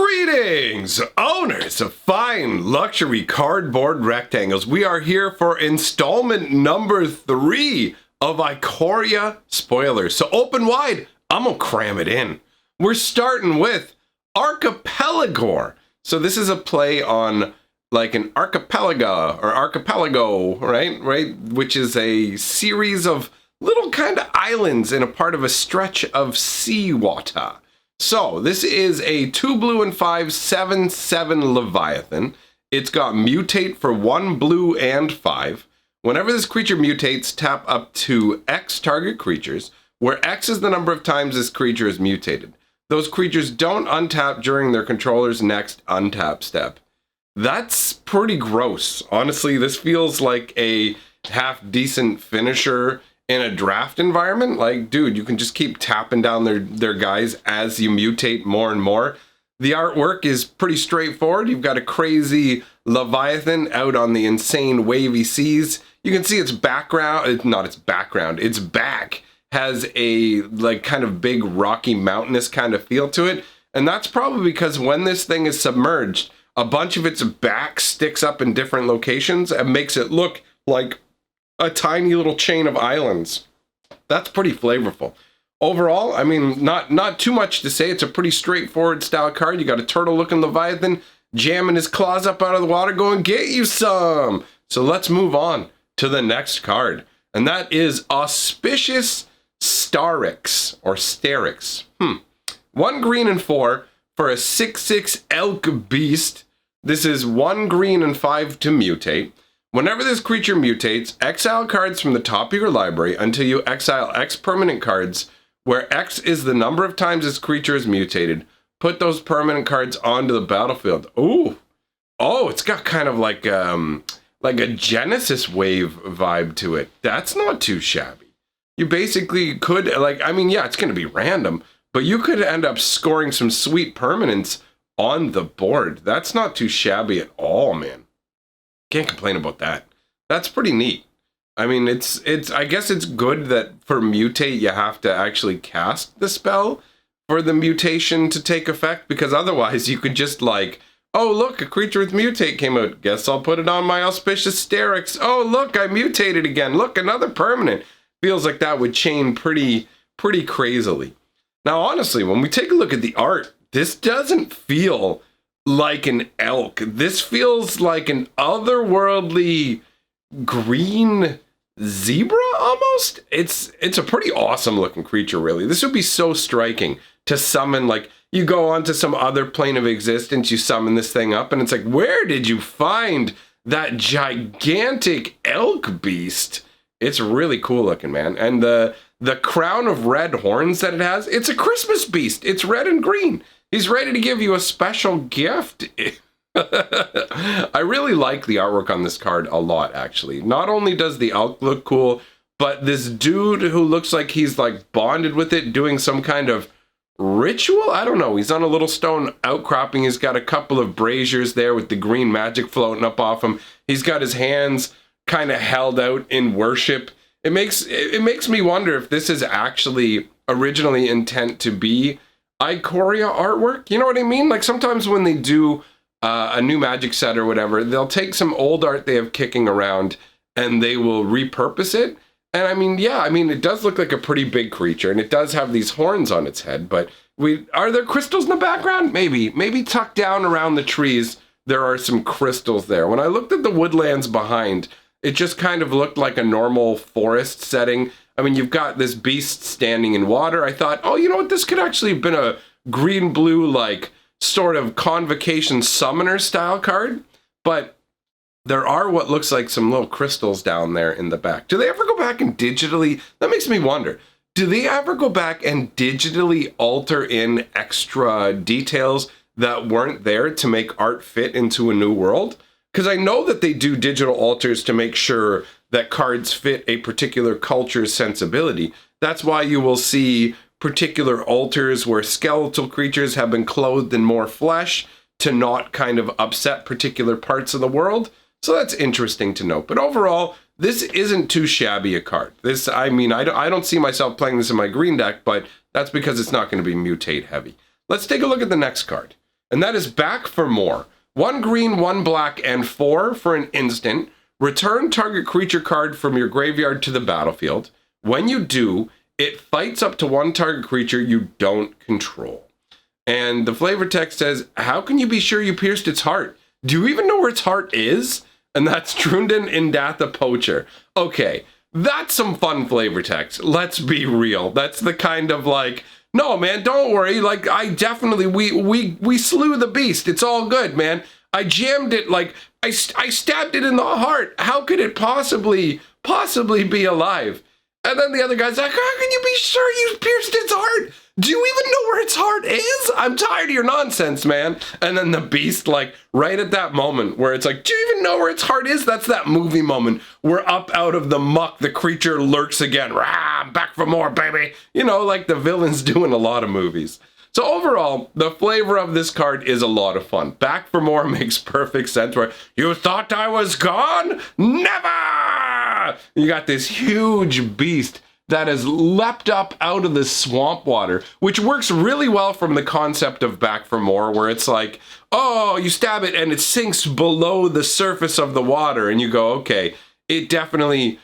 Greetings, owners of fine luxury cardboard rectangles. We are here for installment number 3 of Ikoria spoilers. So open wide, I'm gonna cram it in. We're starting with Capella Core. So this is a play on like an archipelago or archipelago, right? Which is a series of little kind of islands in a part of a stretch of seawater. So this is a 2 blue and 5, 7/7 Leviathan. It's got mutate for 1 blue and 5. Whenever this creature mutates, tap up to X target creatures, where X is the number of times this creature is mutated. Those creatures don't untap during their controller's next untap step. That's pretty gross. Honestly, this feels like a half-decent finisher in a draft environment. Like, dude, you can just keep tapping down their guys as you mutate more and more. The artwork is pretty straightforward. You've got a crazy Leviathan out on the insane wavy seas. You can see its background, not its background, its back has a like kind of big rocky mountainous kind of feel to it. And that's probably because when this thing is submerged, a bunch of its back sticks up in different locations and makes it look like a tiny little chain of islands. That's pretty flavorful. Overall, I mean, not too much to say. It's a pretty straightforward style card. You got a turtle-looking Leviathan jamming his claws up out of the water going, get you some! So let's move on to the next card. And that is Auspicious Starix, or Starix. 1 green and 4 for a 6/6 elk beast. This is 1 green and 5 to mutate. Whenever this creature mutates, exile cards from the top of your library until you exile X permanent cards, where X is the number of times this creature is mutated. Put those permanent cards onto the battlefield. Ooh. Oh, it's got kind of like a Genesis wave vibe to it. That's not too shabby. You basically could, like, I mean, yeah, it's going to be random, but you could end up scoring some sweet permanents on the board. That's not too shabby at all, man. Can't complain about that. That's pretty neat. I mean, it's I guess it's good that for mutate you have to actually cast the spell for the mutation to take effect, because otherwise you could just like, oh look, a creature with mutate came out. Guess I'll put it on my auspicious starix. Oh look, I mutated again. Look, another permanent. Feels like that would chain pretty crazily. Now honestly, when we take a look at the art, this doesn't feel like an elk. This feels like an otherworldly green zebra almost. It's a pretty awesome looking creature, really. This would be so striking to summon. Like, you go onto some other plane of existence, you summon this thing up, and it's like, where did you find that gigantic elk beast? It's really cool looking, man. And the crown of red horns that it has, it's a Christmas beast. It's red and green. He's ready to give you a special gift. I really like the artwork on this card a lot, actually. Not only does the elk look cool, but this dude who looks like he's like bonded with it, doing some kind of ritual? I don't know. He's on a little stone outcropping. He's got a couple of braziers there with the green magic floating up off him. He's got his hands kind of held out in worship. It makes me wonder if this is actually originally intent to be Ikoria artwork. You know what I mean? Like sometimes when they do a new Magic set or whatever, they'll take some old art they have kicking around and they will repurpose it. And I mean, yeah, I mean, it does look like a pretty big creature and it does have these horns on its head, but are there crystals in the background? Maybe tucked down around the trees, there are some crystals there. When I looked at the woodlands behind, it just kind of looked like a normal forest setting. I mean, you've got this beast standing in water. I thought, oh, you know what? This could actually have been a green-blue, like, sort of convocation summoner style card. But there are what looks like some little crystals down there in the back. Do they ever go back and digitally... That makes me wonder. Do they ever go back and digitally alter in extra details that weren't there to make art fit into a new world? Because I know that they do digital alters to make sure that cards fit a particular culture's sensibility. That's why you will see particular alters where skeletal creatures have been clothed in more flesh to not kind of upset particular parts of the world. So that's interesting to note. But overall, this isn't too shabby a card. This, I mean, I don't see myself playing this in my green deck, but that's because it's not going to be mutate heavy. Let's take a look at the next card. and that is Back for More. 1 green, 1 black, and 4 for an instant. Return target creature card from your graveyard to the battlefield. When you do, it fights up to 1 target creature you don't control. And the flavor text says, how can you be sure you pierced its heart? Do you even know where its heart is? And that's Drundan Indatha Poacher. Okay, that's some fun flavor text. Let's be real. That's the kind of like, no, man, don't worry. Like, I definitely, we slew the beast. It's all good, man. I jammed it, like, I stabbed it in the heart. How could it possibly be alive? And then the other guy's like, how can you be sure you pierced its heart? Do you even know where its heart is? I'm tired of your nonsense, man. And then the beast, like, right at that moment where it's like, do you even know where its heart is? That's that movie moment where up out of the muck, the creature lurks again. Rah, back for more, baby. You know, like the villains do in a lot of movies. So overall, the flavor of this card is a lot of fun. Back for More makes perfect sense where, you thought I was gone? Never! You got this huge beast that has leapt up out of the swamp water, which works really well from the concept of Back for More, where it's like, oh, you stab it and it sinks below the surface of the water, and you go, okay, it's definitely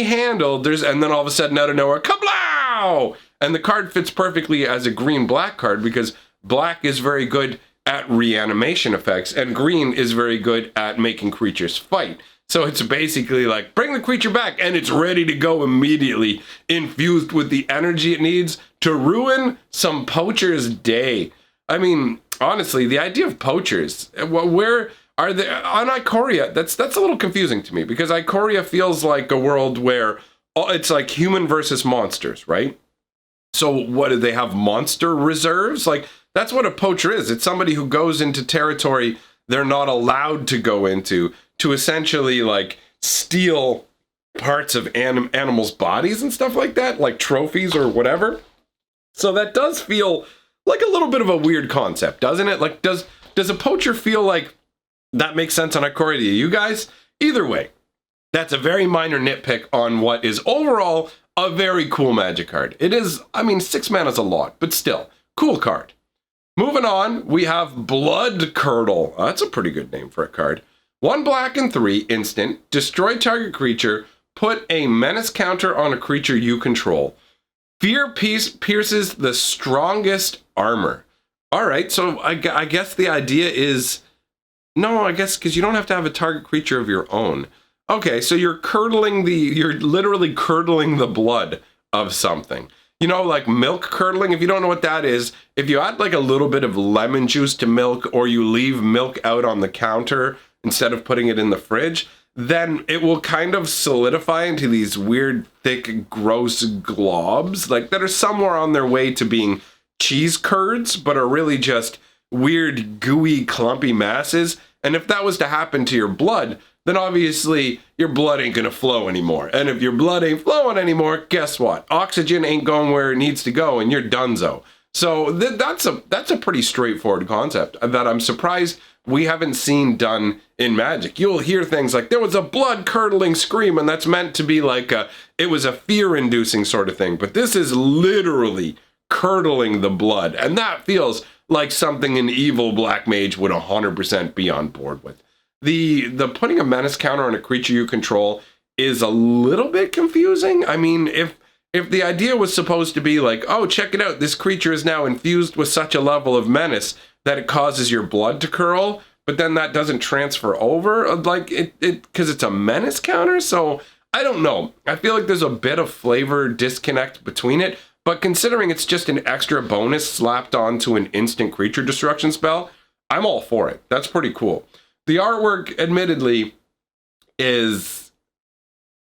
handled. And then all of a sudden, out of nowhere, kablow! And the card fits perfectly as a green-black card because black is very good at reanimation effects and green is very good at making creatures fight. So it's basically like, bring the creature back, and it's ready to go immediately, infused with the energy it needs to ruin some poacher's day. I mean, honestly, the idea of poachers, where are they on Ikoria? That's a little confusing to me because Ikoria feels like a world where it's like human versus monsters, right? So what, do they have monster reserves? Like, that's what a poacher is. It's somebody who goes into territory they're not allowed to go into to essentially, like, steal parts of animals' bodies and stuff like that, like trophies or whatever. So that does feel like a little bit of a weird concept, doesn't it? Like, does a poacher feel like that makes sense on Ikoria to you guys? Either way, that's a very minor nitpick on what is overall a very cool Magic card. It is, I mean, 6 mana is a lot, but still, cool card. Moving on, we have Blood Curdle. That's a pretty good name for a card. 1 black and 3, instant, destroy target creature, put a menace counter on a creature you control. Fear pierces the strongest armor. All right, so I guess the idea is, no, I guess because you don't have to have a target creature of your own. Okay, so you're literally curdling the blood of something. You know, like milk curdling, if you don't know what that is, if you add like a little bit of lemon juice to milk or you leave milk out on the counter instead of putting it in the fridge, then it will kind of solidify into these weird, thick, gross globs, like that are somewhere on their way to being cheese curds, but are really just weird, gooey, clumpy masses. And if that was to happen to your blood, then obviously your blood ain't gonna flow anymore. And if your blood ain't flowing anymore, guess what? Oxygen ain't going where it needs to go, and you're donezo. So that's a pretty straightforward concept that I'm surprised we haven't seen done in Magic. You'll hear things like, there was a blood-curdling scream, and that's meant to be like it was a fear-inducing sort of thing. But this is literally curdling the blood, and that feels like something an evil black mage would 100% be on board with. The putting a menace counter on a creature you control is a little bit confusing. I mean, if the idea was supposed to be like, oh, check it out, this creature is now infused with such a level of menace that it causes your blood to curl, but then that doesn't transfer over, like it because it's a menace counter. So I don't know. I feel like there's a bit of flavor disconnect between it, but considering it's just an extra bonus slapped onto an instant creature destruction spell, I'm all for it. That's pretty cool. The artwork, admittedly, is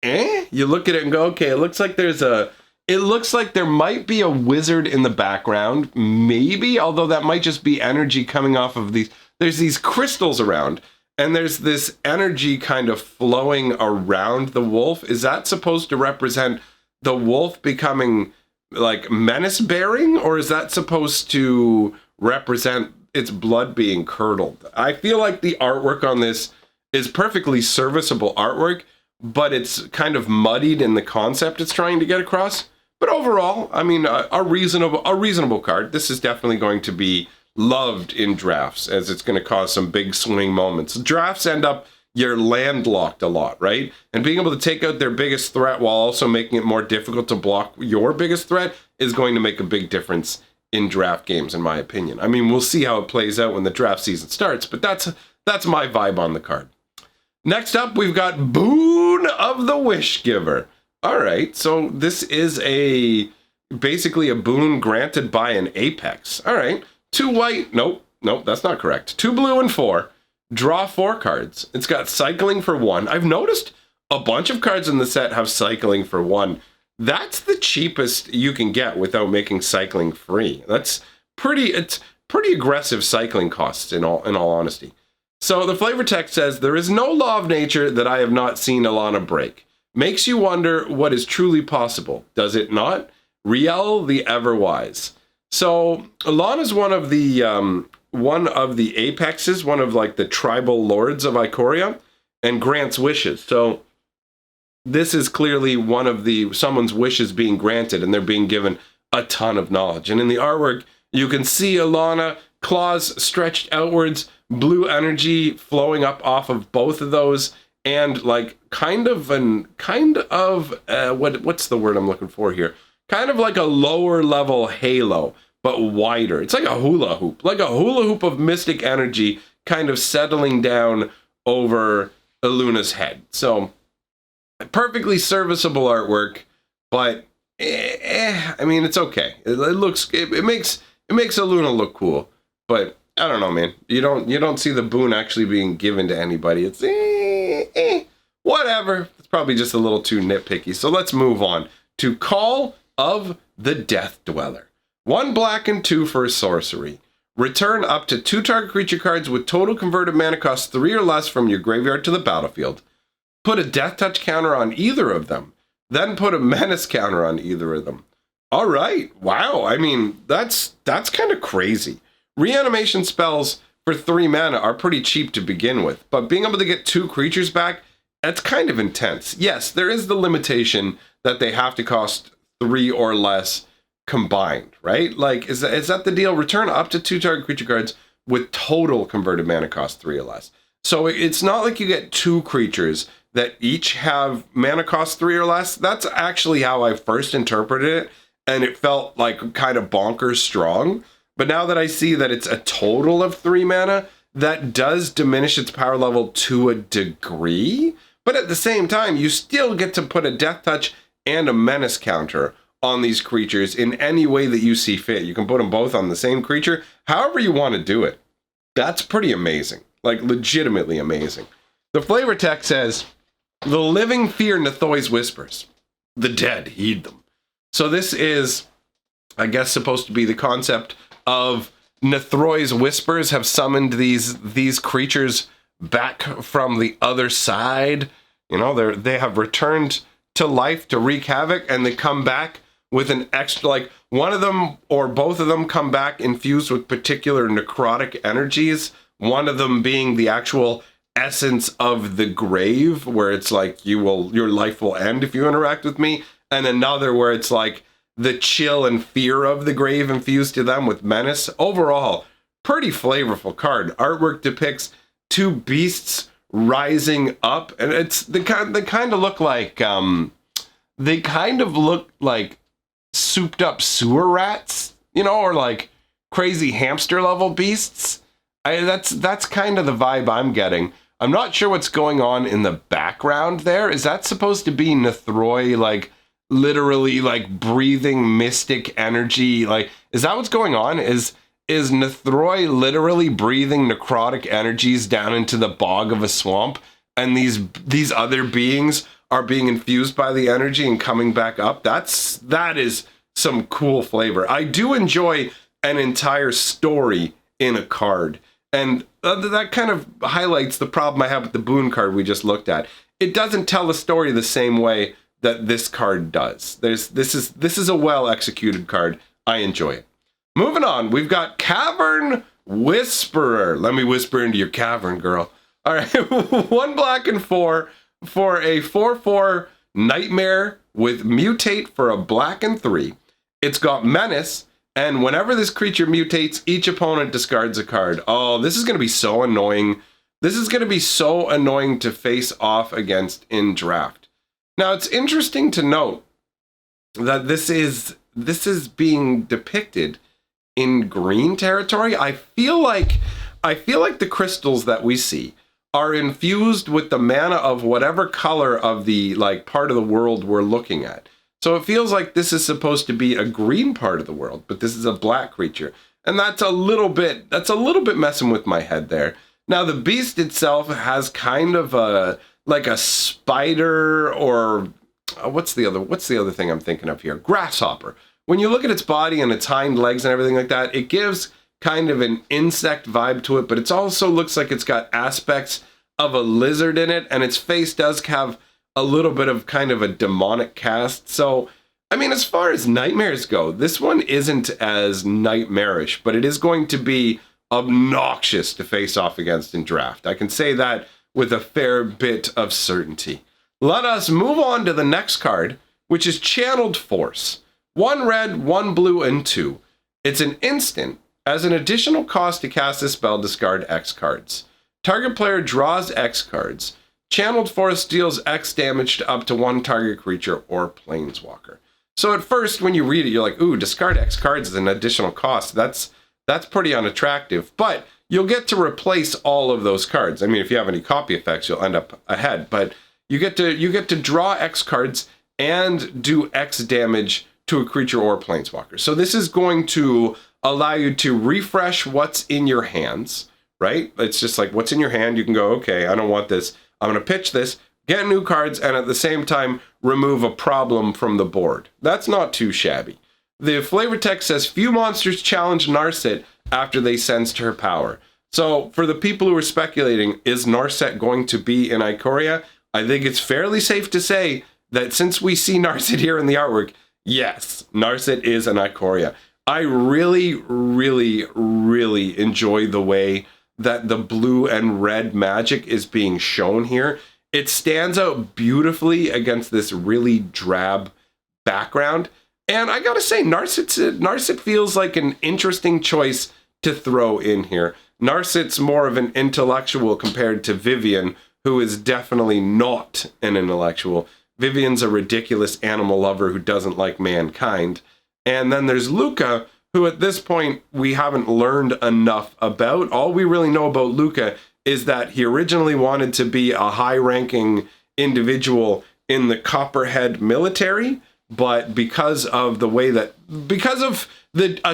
you look at it and go, okay, it looks like there might be a wizard in the background, maybe, although that might just be energy coming off of these. There's these crystals around, and there's this energy kind of flowing around the wolf. Is that supposed to represent the wolf becoming like menace-bearing, or is that supposed to represent its blood being curdled? I feel like the artwork on this is perfectly serviceable artwork, but it's kind of muddied in the concept it's trying to get across. But overall, I mean, a reasonable card. This is definitely going to be loved in drafts, as it's going to cause some big swing moments. Drafts end up you're landlocked a lot, right? And being able to take out their biggest threat while also making it more difficult to block your biggest threat is going to make a big difference in draft games, in my opinion. I mean, we'll see how it plays out when the draft season starts, but that's my vibe on the card. Next up, we've got Boon of the Wish Giver. All right, so this is basically a boon granted by an apex. All right, 2 white. Nope, that's not correct. 2 blue and 4. Draw 4 cards. It's got cycling for 1. I've noticed a bunch of cards in the set have cycling for 1. That's the cheapest you can get without making cycling free. It's pretty aggressive cycling costs in all honesty. So the flavor text says, there is no law of nature that I have not seen Alana break. Makes you wonder what is truly possible. Does it not? Riel the Everwise. So Alana's one of the apexes, one of like the tribal lords of Ikoria, and grants wishes. So this is clearly one of someone's wishes being granted, and they're being given a ton of knowledge. And in the artwork, you can see Alana, claws stretched outwards, blue energy flowing up off of both of those, and like what's the word I'm looking for here? Kind of like a lower level halo, but wider. It's like a hula hoop of mystic energy kind of settling down over Iluna's head. So perfectly serviceable artwork, but I mean, it's okay. It makes Iluna look cool, but I don't know, man. You don't see the boon actually being given to anybody. It's whatever. It's probably just a little too nitpicky. So let's move on to Call of the Death Dweller. 1 black and 2 for a sorcery. Return up to 2 target creature cards with total converted mana cost 3 or less from your graveyard to the battlefield. Put a death touch counter on either of them. Then put a menace counter on either of them. All right. Wow. I mean, that's kind of crazy. Reanimation spells for 3 mana are pretty cheap to begin with, but being able to get 2 creatures back, that's kind of intense. Yes, there is the limitation that they have to cost 3 or less combined, right? Like, is that the deal? Return up to 2 target creature cards with total converted mana cost 3 or less. So it's not like you get 2 creatures that each have mana cost 3 or less. That's actually how I first interpreted it, and it felt like kind of bonkers strong. But now that I see that it's a total of 3 mana, that does diminish its power level to a degree. But at the same time, you still get to put a death touch and a menace counter on these creatures in any way that you see fit. You can put them both on the same creature, however you want to do it. That's pretty amazing, like legitimately amazing. The flavor text says, the living fear Nathoi's whispers. The dead heed them. So this is, I guess, supposed to be the concept of Nathoi's whispers have summoned these creatures back from the other side. You know, they have returned to life to wreak havoc, and they come back with an extra, like one of them or both of them come back infused with particular necrotic energies. One of them being the actual essence of the grave, where it's like your life will end if you interact with me, and another where it's like the chill and fear of the grave infused to them with menace. Overall, pretty flavorful card. Artwork depicts 2 beasts rising up, and they kind of look like souped up sewer rats, you know, or like crazy hamster level beasts. That's kind of the vibe I'm getting. I'm not sure what's going on in the background there. Is that supposed to be Nathoi, like literally like breathing mystic energy? Like, is that what's going on? Is Nathroi literally breathing necrotic energies down into the bog of a swamp, and these other beings are being infused by the energy and coming back up? That is some cool flavor. I do enjoy an entire story in a card, and that kind of highlights the problem I have with the boon card we just looked at. It doesn't tell the story the same way that this card does. This is a well executed card. I enjoy it. Moving on, we've got Cavern Whisperer. Let me whisper into your cavern, girl. All right, 1 black and 4 for a 4/4 nightmare with mutate for a black and 3. It's got menace, And whenever this creature mutates, each opponent discards a card. Oh, this is going to be so annoying. This is going to be so annoying to face off against in draft. Now, it's interesting to note that this is being depicted in green territory. I feel like the crystals that we see are infused with the mana of whatever color of the like part of the world we're looking at. So it feels like this is supposed to be a green part of the world, but this is a black creature. And that's a little bit messing with my head there. Now the beast itself has kind of like a spider, or what's the other thing I'm thinking of here? Grasshopper. When you look at its body and its hind legs and everything like that, it gives kind of an insect vibe to it, but it also looks like it's got aspects of a lizard in it, and its face does have a little bit of kind of a demonic cast. So, I mean, as far as nightmares go, this one isn't as nightmarish, but it is going to be obnoxious to face off against in draft. I can say that with a fair bit of certainty. Let us move on to the next card, which is Channeled Force. 1 red, 1 blue, and 2. It's an instant. As an additional cost to cast this spell, discard X cards. Target player draws X cards. Channeled Force deals X damage to up to 1 target creature or planeswalker. So at first, when you read it, you're like, ooh, discard X cards is an additional cost. That's pretty unattractive, but you'll get to replace all of those cards. I mean, if you have any copy effects, you'll end up ahead, but you get to draw X cards and do X damage to a creature or planeswalker. So this is going to allow you to refresh what's in your hands, right? It's just like what's in your hand. You can go, okay, I don't want this. I'm going to pitch this, get new cards, and at the same time, remove a problem from the board. That's not too shabby. The flavor text says, few monsters challenge Narset after they sensed her power. So for the people who are speculating, is Narset going to be in Ikoria? I think it's fairly safe to say that since we see Narset here in the artwork, yes, Narset is an Ikoria. I really, really, really enjoy the way that the blue and red magic is being shown here. It stands out beautifully against this really drab background. And I gotta say, Narset feels like an interesting choice to throw in here. Narset's more of an intellectual compared to Vivian, who is definitely not an intellectual. Vivian's a ridiculous animal lover who doesn't like mankind. And then there's Luca, who at this point we haven't learned enough about. All we really know about Luca is that he originally wanted to be a high-ranking individual in the Copperhead military, but because of a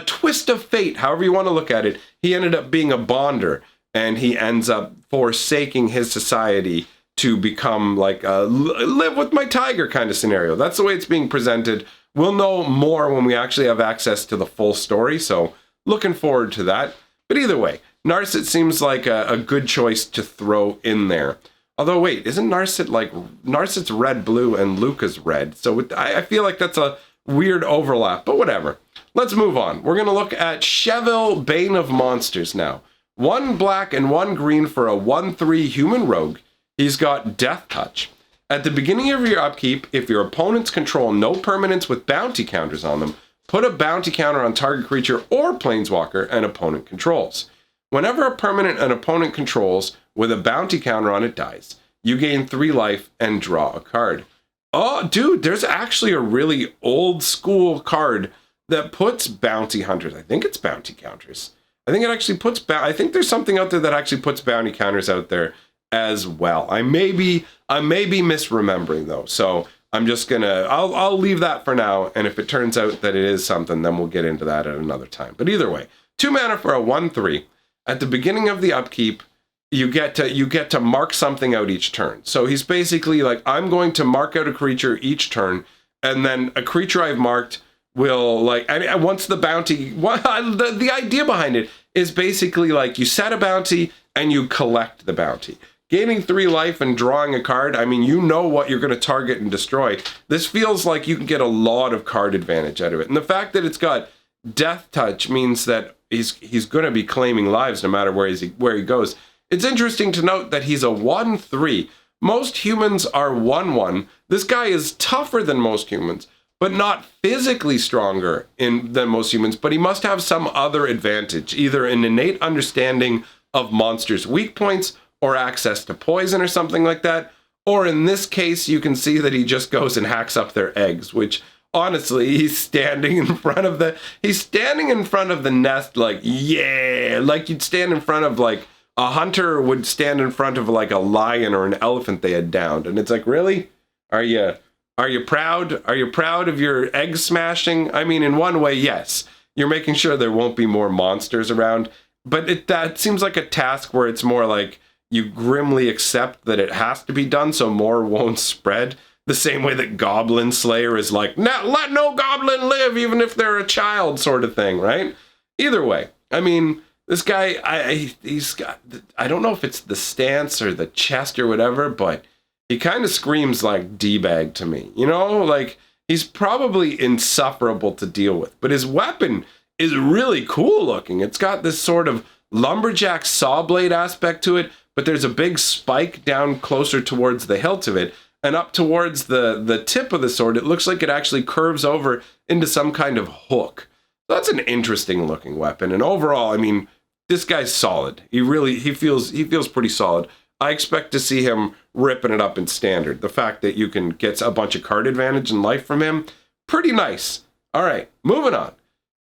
twist of fate, however you want to look at it, he ended up being a bonder, and he ends up forsaking his society to become like a live with my tiger kind of scenario. That's the way it's being presented. We'll know more when we actually have access to the full story, so looking forward to that. But either way, Narset seems like a good choice to throw in there. Although, wait, isn't Narset's red, blue, and Luca's red? So I feel like that's a weird overlap, but whatever. Let's move on. We're going to look at Cheville, Bane of Monsters now. 1 black and 1 green for a 1/3 human rogue. He's got Death Touch. At the beginning of your upkeep, if your opponents control no permanents with bounty counters on them, put a bounty counter on target creature or planeswalker an opponent controls. Whenever a permanent an opponent controls with a bounty counter on it dies, you gain 3 life and draw a card. Oh, dude, there's actually a really old school card that puts bounty hunters. I think it's bounty counters. I think it actually puts, I think there's something out there that actually puts bounty counters out there as well. I may be misremembering though, so I'm just gonna, I'll leave that for now, and if it turns out that it is something, then we'll get into that at another time. But either way, 2 mana for a 1/3. At the beginning of the upkeep, you get to mark something out each turn. So he's basically like, I'm going to mark out a creature each turn, and then a creature I've marked will, like, and once the bounty, the idea behind it is basically like you set a bounty and you collect the bounty. Gaining 3 life and drawing a card, I mean, you know what you're going to target and destroy. This feels like you can get a lot of card advantage out of it. And the fact that it's got Death Touch means that he's going to be claiming lives no matter where he goes. It's interesting to note that he's a 1/3. Most humans are 1/1. This guy is tougher than most humans, but not physically stronger than most humans, but he must have some other advantage, either an innate understanding of monsters' weak points or access to poison or something like that. Or in this case, you can see that he just goes and hacks up their eggs, which honestly, he's standing in front of the nest like, yeah, like you'd stand in front of like a hunter would stand in front of like a lion or an elephant they had downed. And it's like, really? Are you proud? Are you proud of your egg smashing? I mean, in one way, yes. You're making sure there won't be more monsters around. But that seems like a task where it's more like you grimly accept that it has to be done so more won't spread. The same way that Goblin Slayer is like, let no goblin live, even if they're a child sort of thing, right? Either way, I mean, this guy, he's got, I don't know if it's the stance or the chest or whatever, but he kind of screams like D-bag to me, you know? Like, he's probably insufferable to deal with, but his weapon is really cool looking. It's got this sort of lumberjack saw blade aspect to it, but there's a big spike down closer towards the hilt of it, and up towards the tip of the sword, it looks like it actually curves over into some kind of hook. That's an interesting looking weapon, and overall, I mean, this guy's solid. He feels pretty solid. I expect to see him ripping it up in standard. The fact that you can get a bunch of card advantage in life from him, pretty nice. All right, moving on.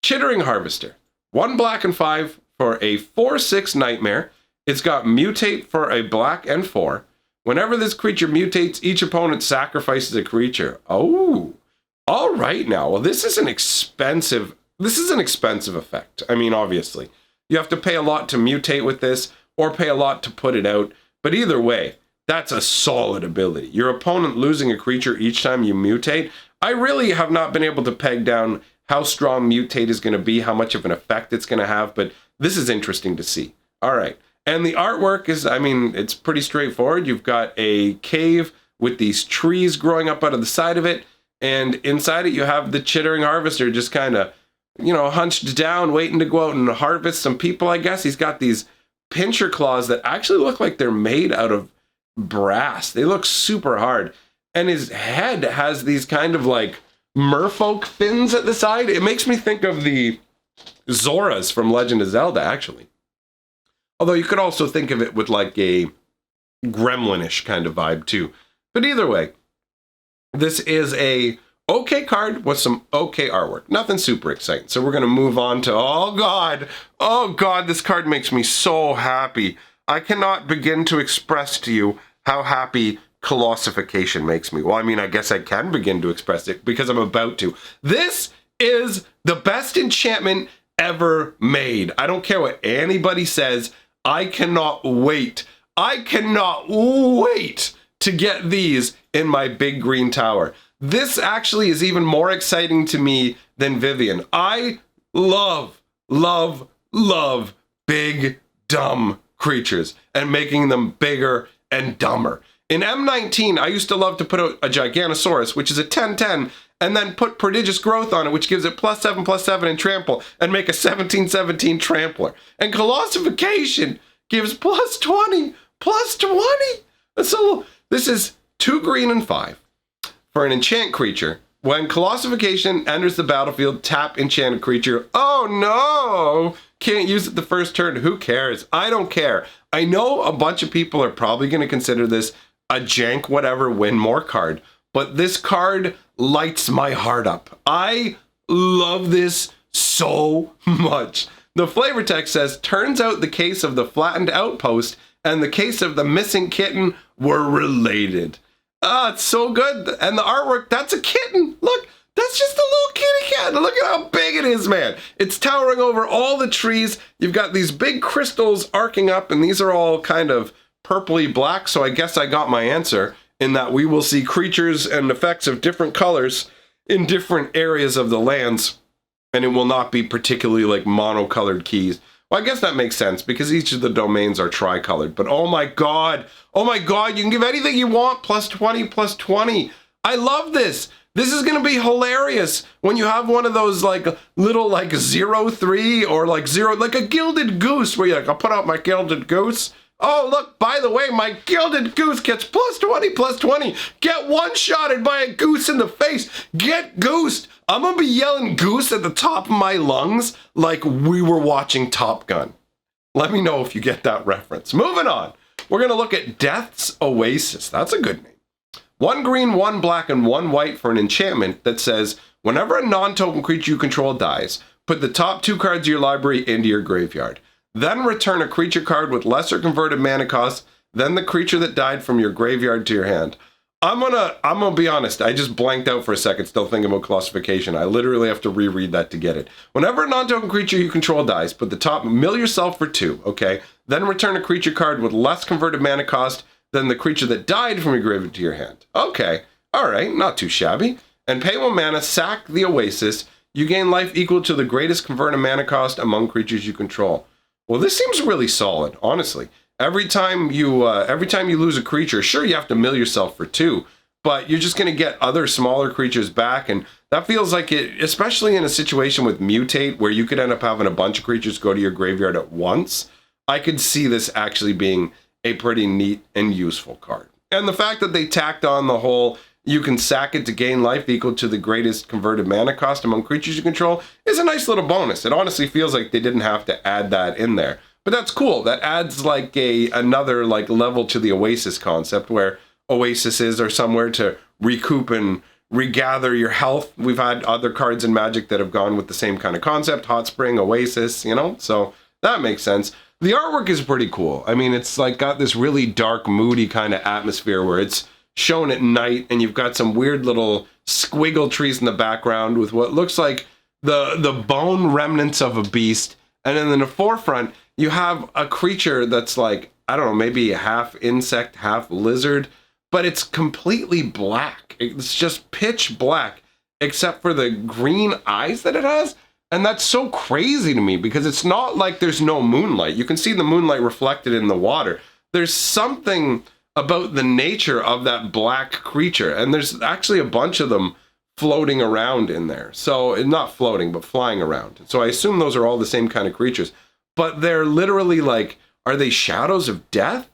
Chittering Harvester. 1 black and 5 for a 4/6 nightmare. It's got mutate for a black and 4. Whenever this creature mutates, each opponent sacrifices a creature. Oh, all right now. Well, this is an expensive effect. I mean, obviously. You have to pay a lot to mutate with this, or pay a lot to put it out. But either way, that's a solid ability. Your opponent losing a creature each time you mutate. I really have not been able to peg down how strong mutate is going to be, how much of an effect it's going to have, but this is interesting to see. All right. And the artwork is, I mean, it's pretty straightforward. You've got a cave with these trees growing up out of the side of it, and inside it you have the Chittering Harvester just kind of, you know, hunched down, waiting to go out and harvest some people, I guess. He's got these pincher claws that actually look like they're made out of brass. They look super hard. And his head has these kind of like merfolk fins at the side. It makes me think of the Zoras from Legend of Zelda, actually. Although you could also think of it with like a gremlinish kind of vibe too. But either way, this is a okay card with some okay artwork. Nothing super exciting. So we're going to move on to, oh God, this card makes me so happy. I cannot begin to express to you how happy Colossification makes me. Well, I mean, I guess I can begin to express it because I'm about to. This is the best enchantment ever made. I don't care what anybody says. I cannot wait. I cannot wait to get these in my big green tower. This actually is even more exciting to me than Vivian. I love big, dumb creatures and making them bigger and dumber. In M19, I used to love to put out a Giganosaurus, which is a 10/10, and then put Prodigious Growth on it, which gives it +7/+7 in trample, and make a 17/17 trampler. And Colossification gives +20/20. So this is 2 green and 5 for an enchant creature. When Colossification enters the battlefield, tap enchanted creature. Oh no! Can't use it the first turn. Who cares? I don't care. I know a bunch of people are probably going to consider this a jank whatever win more card, but this card lights my heart up. I love this so much. The flavor text says, turns out the case of the flattened outpost and the case of the missing kitten were related. Ah, it's so good. And the artwork, that's a kitten. Look, that's just a little kitty cat. Look at how big it is, man. It's towering over all the trees. You've got these big crystals arcing up, and these are all kind of purpley black, so I guess I got my answer in that we will see creatures and effects of different colors in different areas of the lands, and it will not be particularly like monocolored keys. Well, I guess that makes sense because each of the domains are tricolored, but oh my god, you can give anything you want, +20/+20. I love this. This is going to be hilarious when you have one of those like little like 0/3 or like 0, like a gilded goose where you're like, I'll put out my gilded goose. Oh, look, by the way, my gilded goose gets +20, +20. Get one-shotted by a goose in the face. Get goosed. I'm going to be yelling goose at the top of my lungs like we were watching Top Gun. Let me know if you get that reference. Moving on. We're going to look at Death's Oasis. That's a good name. 1 green, 1 black, and 1 white for an enchantment that says, whenever a non-token creature you control dies, put the top 2 cards of your library into your graveyard. Then return a creature card with lesser converted mana cost than the creature that died from your graveyard to your hand. I'm gonna be honest, I just blanked out for a second still thinking about Colossification. I literally have to reread that to get it. Whenever a non-token creature you control dies, put the top, mill yourself for 2, okay? Then return a creature card with less converted mana cost than the creature that died from your graveyard to your hand. Okay, alright, not too shabby. And pay 1 mana, sack the Oasis. You gain life equal to the greatest converted mana cost among creatures you control. Well, this seems really solid, honestly. Every time you lose a creature, sure, you have to mill yourself for 2, but you're just going to get other smaller creatures back, and that feels like it, especially in a situation with Mutate, where you could end up having a bunch of creatures go to your graveyard at once. I could see this actually being a pretty neat and useful card. And the fact that they tacked on the whole, you can sack it to gain life equal to the greatest converted mana cost among creatures you control is a nice little bonus. It honestly feels like they didn't have to add that in there. But that's cool. That adds like another like level to the Oasis concept, where oases are somewhere to recoup and regather your health. We've had other cards in Magic that have gone with the same kind of concept, Hot Spring, Oasis, you know? So that makes sense. The artwork is pretty cool. I mean, it's like got this really dark, moody kind of atmosphere where it's shown at night, and you've got some weird little squiggle trees in the background with what looks like the bone remnants of a beast. And then in the forefront, you have a creature that's like, I don't know, maybe half insect, half lizard, but it's completely black. It's just pitch black, except for the green eyes that it has. And that's so crazy to me, because it's not like there's no moonlight. You can see the moonlight reflected in the water. There's something about the nature of that black creature, and there's actually a bunch of them floating around in there. So, not floating, but flying around. So I assume those are all the same kind of creatures. But they're literally like, are they shadows of death?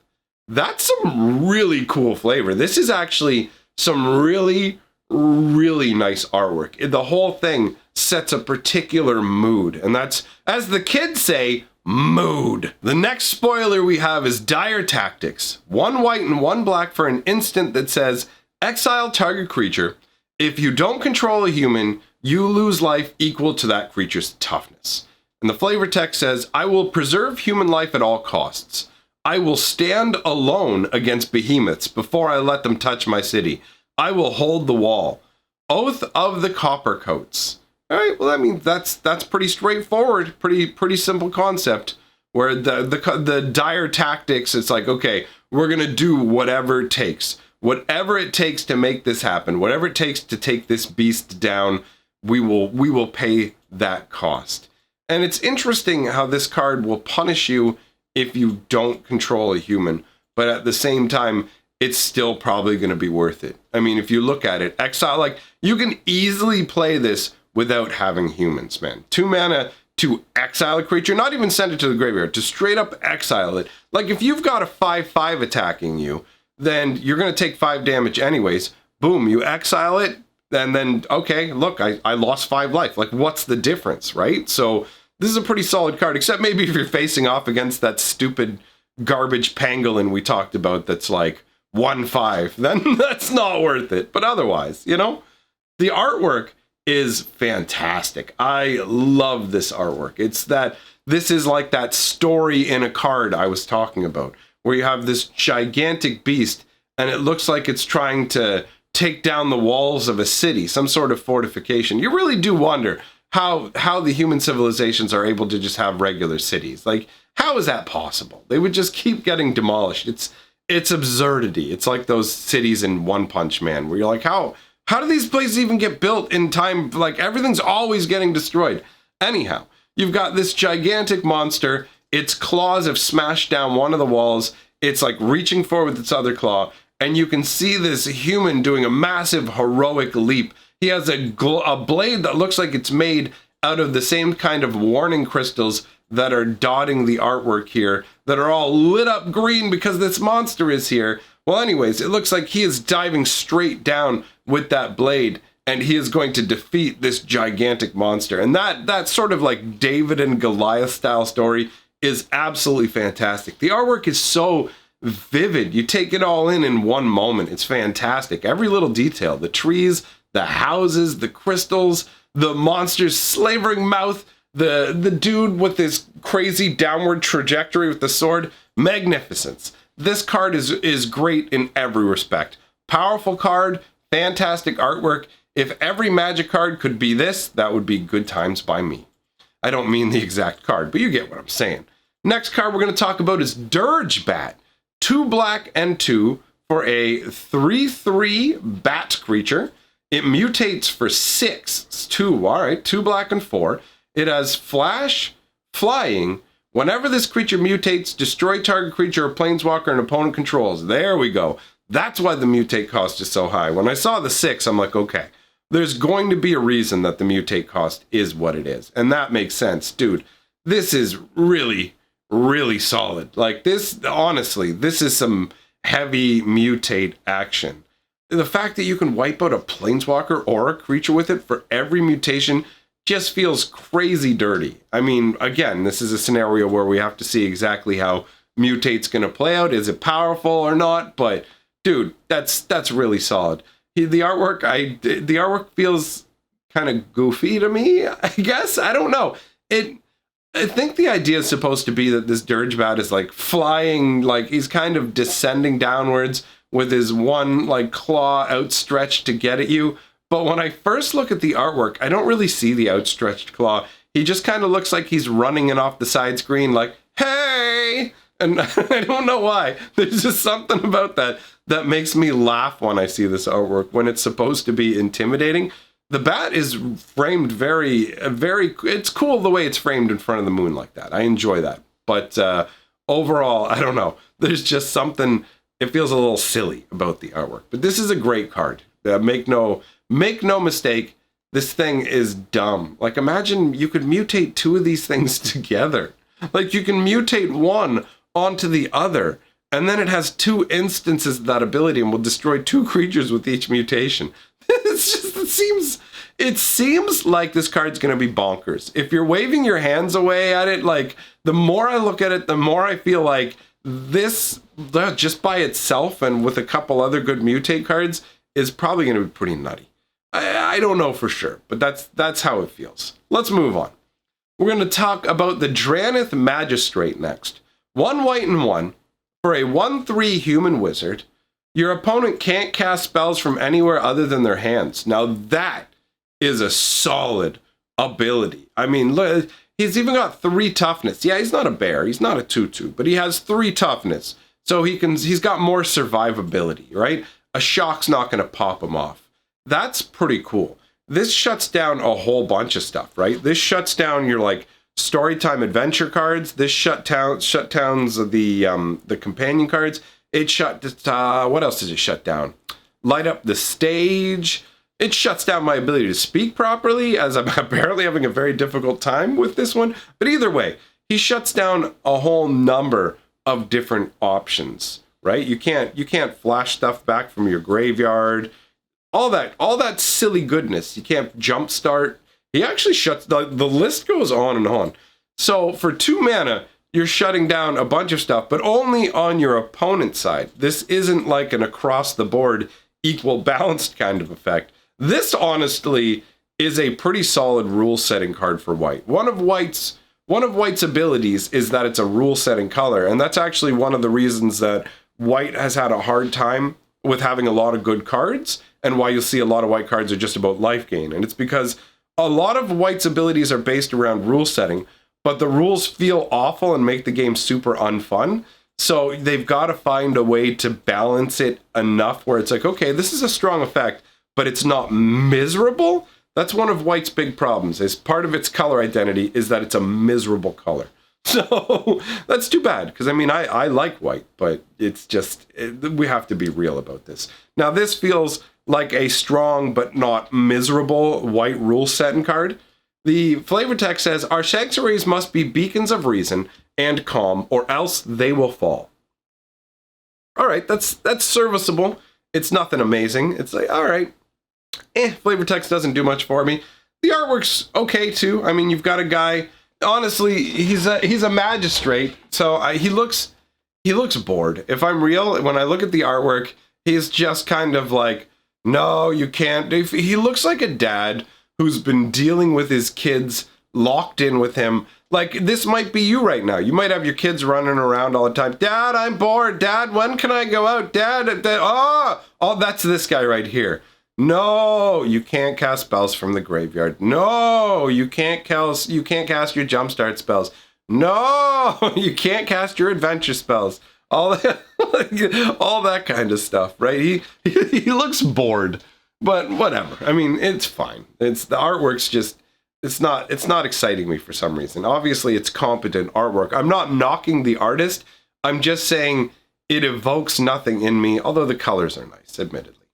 That's some really cool flavor. This is actually some really, really nice artwork. The whole thing sets a particular mood, and that's, as the kids say, mood. The next spoiler we have is Dire Tactics. 1 white and 1 black for an instant that says, exile target creature. If you don't control a human, you lose life equal to that creature's toughness. And the flavor text says, I will preserve human life at all costs. I will stand alone against behemoths before I let them touch my city. I will hold the wall. Oath of the Coppercoats. All right, well, I mean, that's pretty straightforward, pretty simple concept, where the dire tactics, it's like, okay, we're going to do whatever it takes. Whatever it takes to make this happen, whatever it takes to take this beast down, we will pay that cost. And it's interesting how this card will punish you if you don't control a human, but at the same time, it's still probably going to be worth it. I mean, if you look at it, exile, like, you can easily play this without having humans, man. 2 mana to exile a creature, not even send it to the graveyard, to straight up exile it. Like, if you've got a 5/5 attacking you, then you're going to take 5 damage anyways. Boom, you exile it, and then, okay, look, I lost 5 life. Like, what's the difference, right? So this is a pretty solid card, except maybe if you're facing off against that stupid garbage pangolin we talked about that's like 1/5, then that's not worth it. But otherwise, you know, the artwork is fantastic. I love this artwork. It's that, this is like that story in a card I was talking about, where you have this gigantic beast and it looks like it's trying to take down the walls of a city, some sort of fortification. You really do wonder how the human civilizations are able to just have regular cities. Like, how is that possible? They would just keep getting demolished. It's absurdity. It's like those cities in One Punch Man, where you're like, how do these places even get built in time? Like, everything's always getting destroyed. Anyhow, you've got this gigantic monster. Its claws have smashed down one of the walls. It's like reaching forward with its other claw, and you can see this human doing a massive heroic leap. He has a blade that looks like it's made out of the same kind of warning crystals that are dotting the artwork here that are all lit up green because this monster is here. Well, anyways, it looks like he is diving straight down with that blade, and he is going to defeat this gigantic monster. And that sort of like David and Goliath style story is absolutely fantastic. The artwork is so vivid. You take it all in one moment. It's fantastic. Every little detail, the trees, the houses, the crystals, the monster's slavering mouth, the dude with this crazy downward trajectory with the sword. Magnificence. This card is great in every respect. Powerful card, fantastic artwork. If every Magic card could be this, that would be good times by me. I don't mean the exact card, but you get what I'm saying. Next card we're going to talk about is Dirge Bat. 2 black and 2 for a 3/3 bat creature. It mutates for 6. It's 2, all right, 2 black and 4. It has flash, flying. Whenever this creature mutates, destroy target creature or planeswalker an opponent controls. There we go. That's why the mutate cost is so high. When I saw the 6, I'm like, okay, there's going to be a reason that the mutate cost is what it is. And that makes sense. Dude, this is really, really solid. Like this, honestly, this is some heavy mutate action. The fact that you can wipe out a planeswalker or a creature with it for every mutation just feels crazy dirty. I mean, again, this is a scenario where we have to see exactly how mutate's going to play out. Is it powerful or not? But dude, that's really solid. The artwork feels kind of goofy to me, I guess. I don't know. I think the idea is supposed to be that this Dirge Bat is like flying, like he's kind of descending downwards with his one like claw outstretched to get at you. But when I first look at the artwork, I don't really see the outstretched claw. He just kind of looks like he's running in off the side screen like, hey! And I don't know why. There's just something about that makes me laugh when I see this artwork, when it's supposed to be intimidating. The bat is framed very, it's cool the way it's framed in front of the moon like that. I enjoy that. But overall, I don't know. There's just something, it feels a little silly about the artwork. But this is a great card. Make no mistake, this thing is dumb. Like imagine you could mutate 2 of these things together. Like you can mutate one onto the other, and then it has 2 instances of that ability and will destroy 2 creatures with each mutation. It seems like this card's going to be bonkers. If you're waving your hands away at it, like the more I look at it, the more I feel like this, just by itself and with a couple other good mutate cards, is probably going to be pretty nutty. I don't know for sure, but that's how it feels. Let's move on. We're going to talk about the Drannit Magistrate next. 1 white and 1 for a 1/3 human wizard. Your opponent can't cast spells from anywhere other than their hands. Now that is a solid ability. I mean, look, he's even got 3 toughness. Yeah, he's not a bear. He's not a 2/2, but he has 3 toughness. So he's got more survivability, right? A shock's not going to pop him off. That's pretty cool. This shuts down a whole bunch of stuff, right? This shuts down your like storytime adventure cards. This shutdowns the companion cards. It what else does it shut down? Light up the stage. It shuts down my ability to speak properly, as I'm apparently having a very difficult time with this one. But either way, he shuts down a whole number of different options, right? You can't flash stuff back from your graveyard. All that silly goodness. You can't jumpstart. He actually shuts, the list goes on and on. So for 2 mana, you're shutting down a bunch of stuff, but only on your opponent's side. This isn't like an across the board equal balanced kind of effect. This honestly is a pretty solid rule setting card for white. One of white's abilities is that it's a rule setting color, and that's actually one of the reasons that white has had a hard time with having a lot of good cards, and why you'll see a lot of white cards are just about life gain. And it's because a lot of white's abilities are based around rule setting, but the rules feel awful and make the game super unfun. So they've got to find a way to balance it enough where it's like, okay, this is a strong effect, but it's not miserable. That's one of white's big problems, is part of its color identity is that it's a miserable color. So that's too bad, because I mean, I like white, but it's just, we have to be real about this. Now this feels like a strong but not miserable white rule setting card. The flavor text says, our sanctuaries must be beacons of reason and calm, or else they will fall. All right, that's serviceable. It's nothing amazing. It's like, all right, flavor text doesn't do much for me. The artwork's okay too. I mean, you've got a guy, honestly, he's a magistrate, so he looks bored. If I'm real, when I look at the artwork, he's just kind of like, no, you can't. He looks like a dad who's been dealing with his kids locked in with him. Like, this might be you right now. You might have your kids running around all the time. Dad, I'm bored. Dad, when can I go out? Dad, oh, that's this guy right here. No, you can't cast spells from the graveyard. No, you can't cast your jumpstart spells. No, you can't cast your adventure spells. All that kind of stuff, right? He looks bored, but whatever. I mean, it's fine. The artwork's just, it's not exciting me for some reason. Obviously, it's competent artwork. I'm not knocking the artist. I'm just saying it evokes nothing in me, although the colors are nice, admittedly.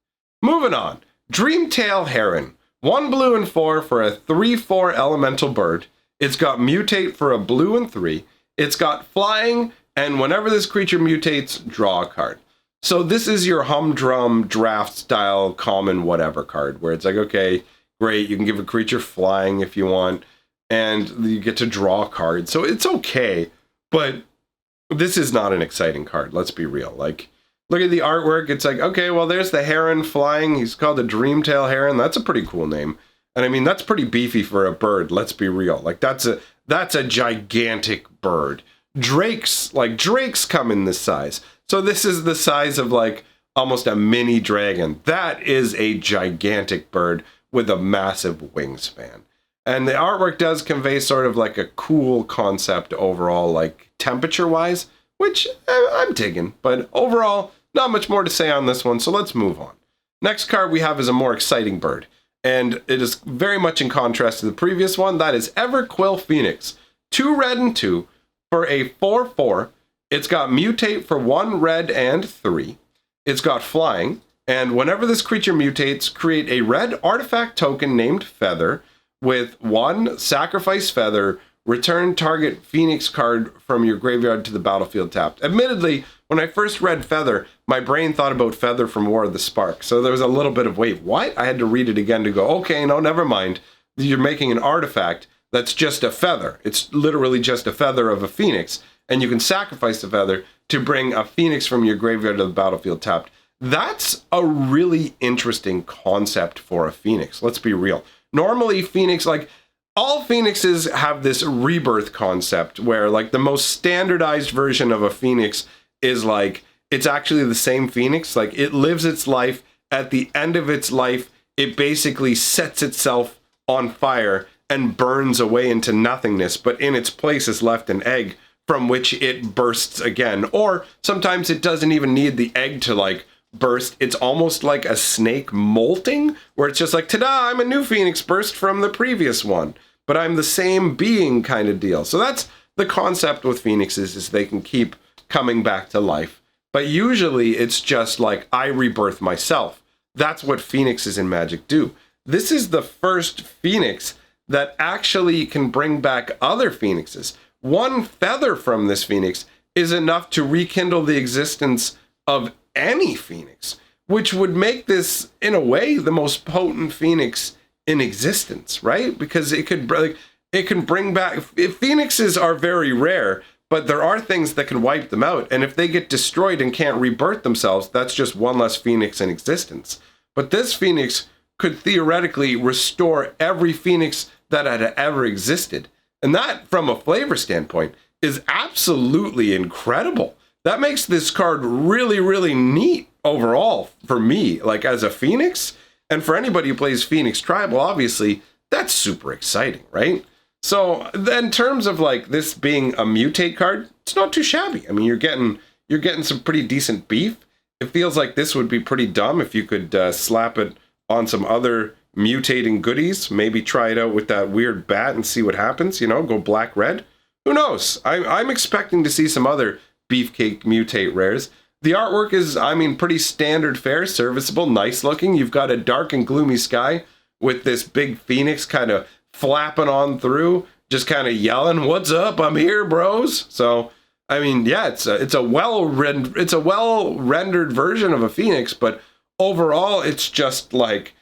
Moving on. Dreamtail Heron. 1 blue and 4 for a 3/4 elemental bird. It's got mutate for a blue and 3. It's got flying, and whenever this creature mutates, draw a card. So this is your humdrum draft style common whatever card, where it's like, okay, great, you can give a creature flying if you want, and you get to draw a card. So it's okay, but this is not an exciting card, let's be real. Like, look at the artwork, it's like, okay, well, there's the heron flying. He's called the Dreamtail Heron. That's a pretty cool name. And I mean, that's pretty beefy for a bird, let's be real. Like, that's a gigantic bird. Drakes come in this size. So this is the size of like almost a mini dragon. That is a gigantic bird with a massive wingspan. And the artwork does convey sort of like a cool concept overall, like temperature-wise, which I'm digging. But overall, not much more to say on this one, so let's move on. Next card we have is a more exciting bird, and it is very much in contrast to the previous one. That is Everquill Phoenix. 2 red and 2 for a 4/4. It's got mutate for 1 red and 3. It's got flying, and whenever this creature mutates, create a red artifact token named Feather with 1 sacrifice feather, return target Phoenix card from your graveyard to the battlefield tapped. Admittedly, when I first read Feather, my brain thought about Feather from War of the Spark. So there was a little bit of, wait, what? I had to read it again to go, okay, no, never mind. You're making an artifact that's just a feather. It's literally just a feather of a phoenix, and you can sacrifice the feather to bring a phoenix from your graveyard to the battlefield tapped. That's a really interesting concept for a phoenix. Let's be real. Normally, phoenix, like, all phoenixes have this rebirth concept where, like, the most standardized version of a phoenix is, like, it's actually the same phoenix. Like, it lives its life. At the end of its life, it basically sets itself on fire and burns away into nothingness, but in its place is left an egg from which it bursts again. Or sometimes it doesn't even need the egg to, like, burst. It's almost like a snake molting, where it's just like, ta-da, I'm a new phoenix burst from the previous one, but I'm the same being kind of deal. So that's the concept with phoenixes, is they can keep coming back to life. But usually it's just like, I rebirth myself. That's what phoenixes in Magic do. This is the first phoenix that actually can bring back other phoenixes. 1 feather from this phoenix is enough to rekindle the existence of any phoenix, which would make this, in a way, the most potent phoenix in existence, right? Because it can bring back, phoenixes are very rare, but there are things that can wipe them out. And if they get destroyed and can't rebirth themselves, that's just 1 less phoenix in existence. But this phoenix could theoretically restore every phoenix that had ever existed. And that, from a flavor standpoint, is absolutely incredible. That makes this card really, really neat overall for me, like as a Phoenix. And for anybody who plays Phoenix Tribal, obviously, that's super exciting, right? So in terms of like this being a mutate card, it's not too shabby. I mean, you're getting some pretty decent beef. It feels like this would be pretty dumb if you could slap it on some other mutating goodies. Maybe try it out with that weird bat and see what happens, you know, go black-red. Who knows? I'm expecting to see some other beefcake mutate rares. The artwork is, I mean, pretty standard fare, serviceable, nice looking. You've got a dark and gloomy sky with this big phoenix kind of flapping on through, just kind of yelling, "What's up? I'm here, bros." So, I mean, yeah, it's a well rendered version of a phoenix, but overall, it's just like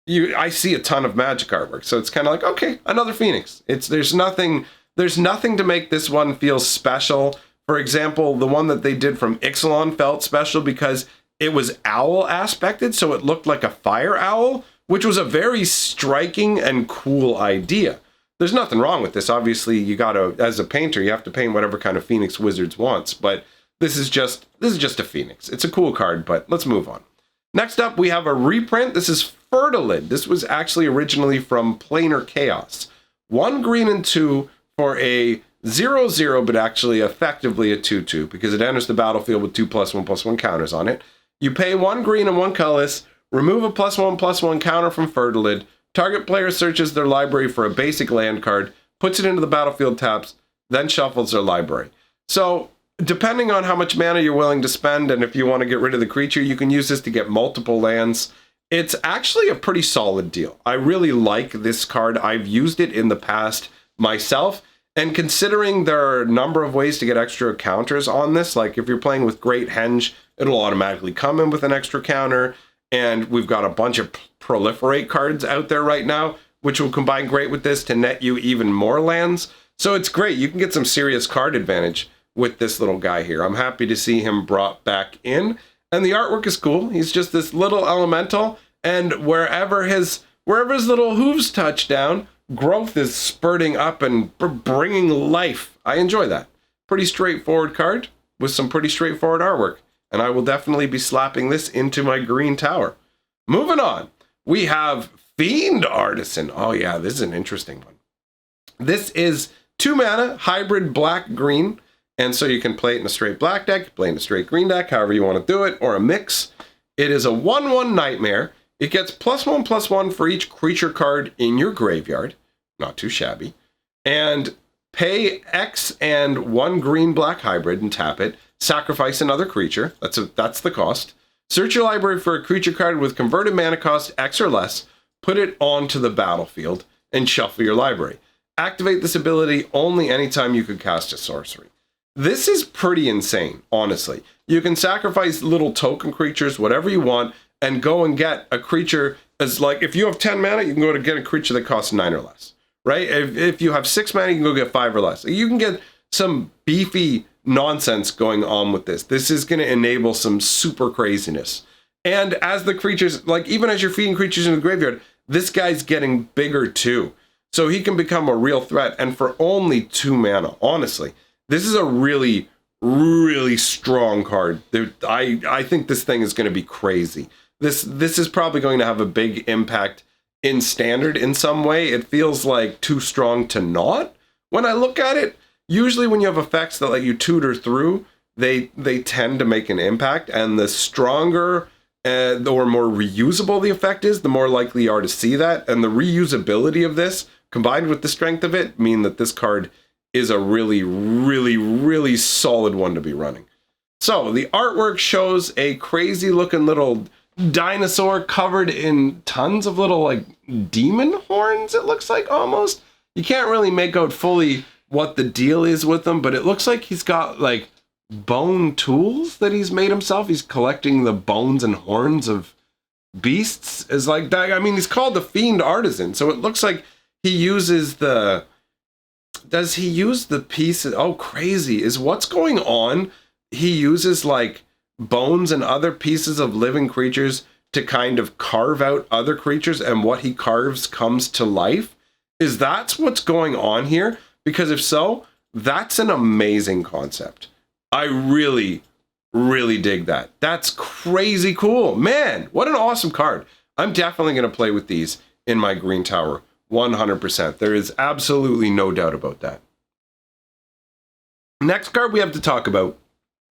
I see a ton of magic artwork, so it's kind of like, okay, another phoenix. There's nothing to make this one feel special. For example, the one that they did from Ixalan felt special because it was owl aspected, so it looked like a fire owl, which was a very striking and cool idea. There's nothing wrong with this. Obviously, you gotta, as a painter, you have to paint whatever kind of phoenix Wizards wants, but this is just a phoenix. It's a cool card, but let's move on. Next up, we have a reprint. This is Fertilid. This was actually originally from Planar Chaos. 1 green and 2 for a 0/0, but actually effectively a 2/2 because it enters the battlefield with 2+1/+1 counters on it. You pay 1 green and 1 colorless, remove a +1/+1 counter from Fertilid. Target player searches their library for a basic land card, puts it into the battlefield taps, then shuffles their library. So, depending on how much mana you're willing to spend and if you want to get rid of the creature, you can use this to get multiple lands. It's actually a pretty solid deal. I really like this card. I've used it in the past myself, and considering there are a number of ways to get extra counters on this, like if you're playing with Great Henge, it'll automatically come in with an extra counter, and we've got a bunch of proliferate cards out there right now, which will combine great with this to net you even more lands. So it's great. You can get some serious card advantage with this little guy here. I'm happy to see him brought back in, and the artwork is cool. He's just this little elemental, and wherever his little hooves touch down, growth is spurting up and bringing life. I enjoy that. Pretty straightforward card with some pretty straightforward artwork, and I will definitely be slapping this into my green tower. Moving on, we have Fiend Artisan. Oh yeah, this is an interesting one. This is 2 mana, hybrid black-green, and so you can play it in a straight black deck, play in a straight green deck, however you want to do it, or a mix. It is a 1/1 nightmare. It gets +1/+1 for each creature card in your graveyard. Not too shabby. And pay X and 1 green-black hybrid and tap it. Sacrifice another creature. That's the cost. Search your library for a creature card with converted mana cost X or less. Put it onto the battlefield and shuffle your library. Activate this ability only anytime you could cast a sorcery. This is pretty insane, honestly. You can sacrifice little token creatures, whatever you want, and go and get a creature as like, if you have 10 mana, you can go to get a creature that costs 9 or less, right? If you have 6 mana, you can go get 5 or less. You can get some beefy nonsense going on with this. This is going to enable some super craziness. And as the creatures, like even as you're feeding creatures in the graveyard, this guy's getting bigger too. So he can become a real threat. And for only 2 mana, honestly, this is a really, really strong card. I think this thing is going to be crazy. This is probably going to have a big impact in Standard in some way. It feels like too strong to not. When I look at it, usually when you have effects that let you tutor through, they tend to make an impact. And the stronger or more reusable the effect is, the more likely you are to see that. And the reusability of this, combined with the strength of it, mean that this card is a really, really, really solid one to be running. So the artwork shows a crazy looking little dinosaur covered in tons of little like demon horns, it looks like almost. You can't really make out fully what the deal is with them, but it looks like he's got like bone tools that he's made himself. He's collecting the bones and horns of beasts. Is like that. I mean, he's called the Fiend Artisan, so it looks like he uses the... Does he use the pieces? Oh, crazy. Is what's going on? He uses like bones and other pieces of living creatures to kind of carve out other creatures, and what he carves comes to life? Is that what's going on here? Because if so, that's an amazing concept. I really, really dig that. That's crazy cool. Man, what an awesome card. I'm definitely going to play with these in my green tower. 100%. There is absolutely no doubt about that. Next card we have to talk about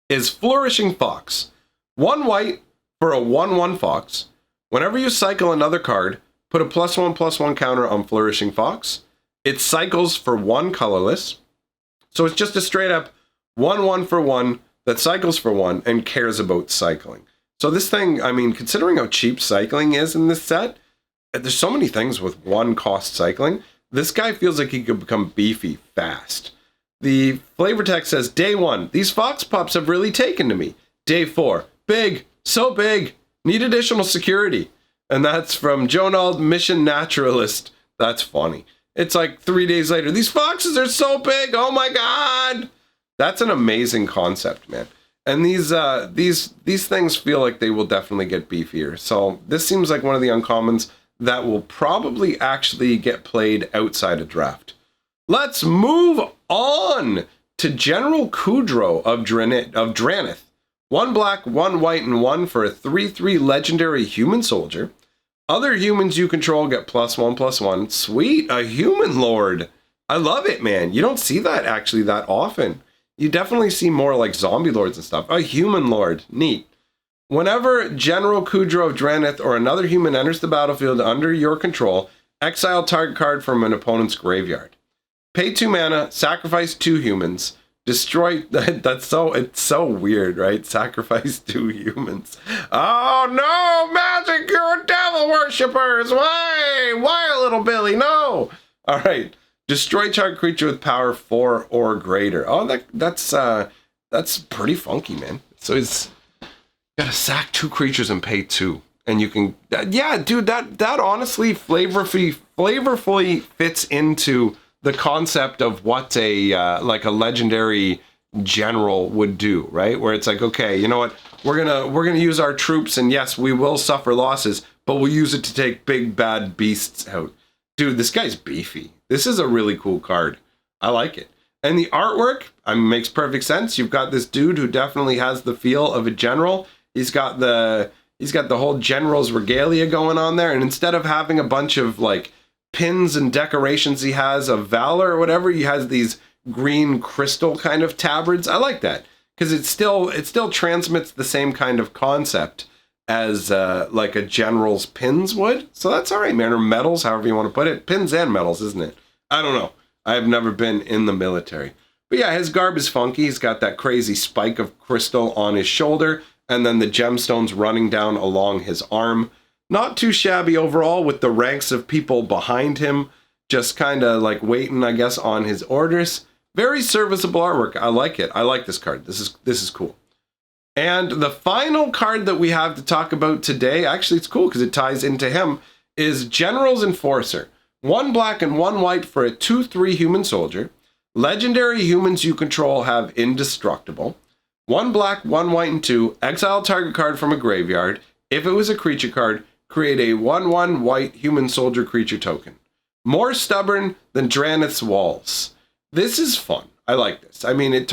is Flourishing Fox. 1 white for a 1/1 fox. Whenever you cycle another card, put a +1/+1 counter on Flourishing Fox. It cycles for 1 colorless. So it's just a straight up 1/1 for 1 that cycles for 1 and cares about cycling. So this thing, I mean, considering how cheap cycling is in this set, there's so many things with 1 cost cycling. this guy feels like he could become beefy fast. The flavor text says, Day 1, these fox pups have really taken to me. Day 4, big, so big, need additional security. And that's from Jonald, Mission Naturalist. That's funny. It's like 3 days later, these foxes are so big, oh my god! That's an amazing concept, man. And these things feel like they will definitely get beefier. So this seems like one of the uncommons that will probably actually get played outside of draft. Let's move on to General Kudrow of Drannit. 1 black, 1 white, and 1 for a 3/3 legendary human soldier. Other humans you control get +1/+1. Sweet, a human lord. I love it, man. You don't see that actually that often. You definitely see more like zombie lords and stuff. A human lord, neat. Whenever General Kudrow of Drannit or another human enters the battlefield under your control, exile target card from an opponent's graveyard. Pay 2 mana, sacrifice 2 humans, destroy. It's so weird, right? Sacrifice 2 humans. Oh no, magic, you're devil worshippers. Why, little Billy? No. All right. Destroy target creature with power 4 or greater. Oh, that's pretty funky, man. So it's gotta sack 2 creatures and pay 2, and you can. Yeah, dude, that honestly flavorfully fits into the concept of what a like a legendary general would do, right? Where it's like, okay, you know what? We're gonna use our troops, and yes, we will suffer losses, but we'll use it to take big bad beasts out. Dude, this guy's beefy. This is a really cool card. I like it. And the artwork, makes perfect sense. You've got this dude who definitely has the feel of a general. He's got the whole general's regalia going on there. And instead of having a bunch of like pins and decorations he has of valor or whatever, he has these green crystal kind of tabards. I like that because it still transmits the same kind of concept as like a general's pins would. So that's all right, man. Or medals, however you want to put it. Pins and medals, isn't it? I don't know. I have never been in the military. But yeah, his garb is funky. He's got that crazy spike of crystal on his shoulder, and then the gemstones running down along his arm. Not too shabby overall, with the ranks of people behind him, just kind of like waiting, I guess, on his orders. Very serviceable artwork. I like it. I like this card. This is cool. And the final card that we have to talk about today, actually it's cool because it ties into him, is General's Enforcer. 1 black and 1 white for a 2/3 human soldier. Legendary humans you control have indestructible. 1 black, 1 white, and 2. Exile target card from a graveyard. If it was a creature card, create a 1/1 white human soldier creature token. More stubborn than Drannit's walls. This is fun. I like this. I mean, it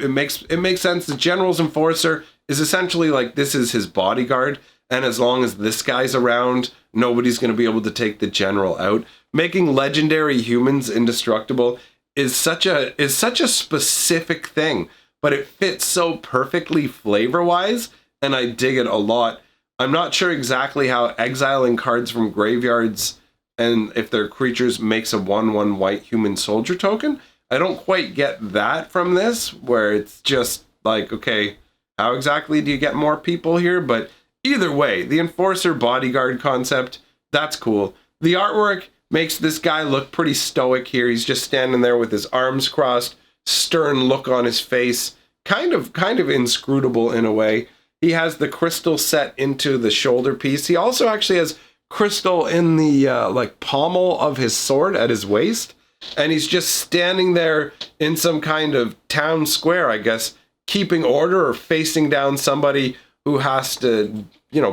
makes sense. The General's Enforcer is essentially like this is his bodyguard, and as long as this guy's around, nobody's going to be able to take the general out. Making legendary humans indestructible is such a specific thing, but it fits so perfectly flavor-wise, and I dig it a lot. I'm not sure exactly how exiling cards from graveyards and if they're creatures makes a 1/1 white human soldier token. I don't quite get that from this, where it's just like, okay, how exactly do you get more people here? But either way, the Enforcer bodyguard concept, that's cool. The artwork makes this guy look pretty stoic here. He's just standing there with his arms crossed, stern look on his face, kind of inscrutable in a way. He has the crystal set into the shoulder piece. He also actually has crystal in the like pommel of his sword at his waist. And he's just standing there in some kind of town square, I guess, keeping order or facing down somebody who has to,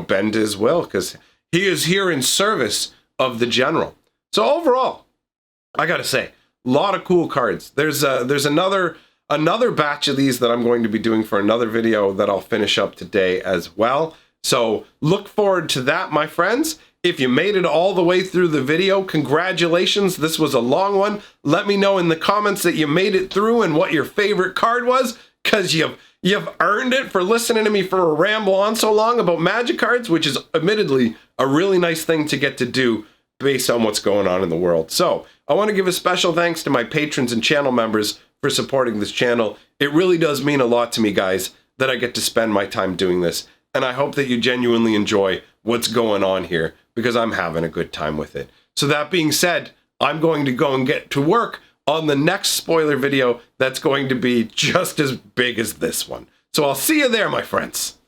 bend his will because he is here in service of the general. So overall, I gotta say, a lot of cool cards. There's another batch of these that I'm going to be doing for another video that I'll finish up today as well. So look forward to that, my friends. If you made it all the way through the video, congratulations. This was a long one. Let me know in the comments that you made it through and what your favorite card was, because you've earned it for listening to me for a ramble on so long about magic cards, which is admittedly a really nice thing to get to do based on what's going on in the world. So I want to give a special thanks to my patrons and channel members for supporting this channel. It really does mean a lot to me, guys, that I get to spend my time doing this. And I hope that you genuinely enjoy what's going on here, because I'm having a good time with it. So that being said, I'm going to go and get to work on the next spoiler video that's going to be just as big as this one. So I'll see you there, my friends.